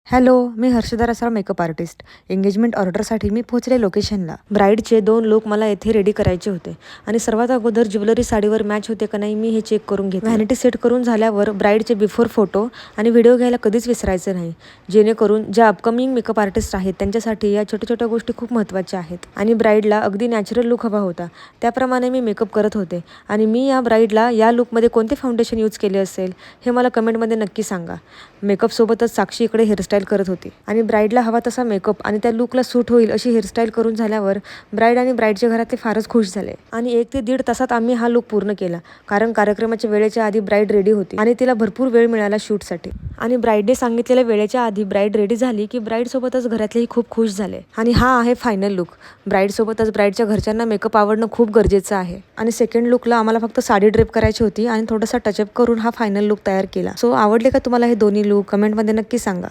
Hello, मी हर्षदा रसाळ makeup artist. Engagement ऑर्डरसाठी मी पोहोचले लोकेशनला. ब्राईडचे 2 लुक मला येथे रेडी करायचे होते आणि सर्वात अगोदर ज्वेलरी साडीवर मॅच होते का नाही मी हे चेक करून घेतले. व्हॅनिटी सेट करून झाल्यावर ब्राईडचे बिफोर फोटो आणि व्हिडिओ घ्यायला कधीच विसरायचे नाही, जेणेकरून ज्या अपकमिंग मेकअप आर्टिस्ट आहेत त्यांच्यासाठी या छोट्या छोट्या गोष्टी खूप महत्त्वाच्या आहेत. आणि ब्राईडला अगदी नॅचरल लुक हवा होता, त्याप्रमाणे मी मेकअप करत होते. आणि मी या ब्राईडला या लुकमध्ये कोणते फाउंडेशन यूज केले असेल हे मला कमेंटमध्ये नक्की सांगा. मेकअपसोबतच साक्षी इकडे हेअरस्टाईल करत होती आणि ब्राईडला हवा तसा मेकअप आणि त्या लुकला सूट होईल अशी हेअरस्टाईल करून झाल्यावर ब्राईड आणि ब्राईडच्या घरातले फारच खुश झाले. आणि 1 ते 1.5 तासात आम्ही हा लुक पूर्ण केला, कारण कार्यक्रमाच्या वेळेच्या आधी ब्राईड रेडी होती आणि तिला भरपूर वेळ मिळाला शूटसाठी. आणि ब्राईडने सांगितलेल्या वेळेच्या आधी ब्राईड रेडी झाली की ब्राईड सोबतच घरातलेही खूप खुश झाले. आणि हा आहे फायनल लुक. ब्राईड सोबतच ब्राईडच्या घरच्यांना मेकअप आवडणं खूप गरजेचं आहे. आणि सेकंड लुकला आम्हाला फक्त साडी ड्रेप करायची होती आणि थोडासा टचअप करून हा फायनल लुक तयार केला. सो आवडले का तुम्हाला हे दोन्ही लुक? कमेंटमध्ये नक्की सांगा.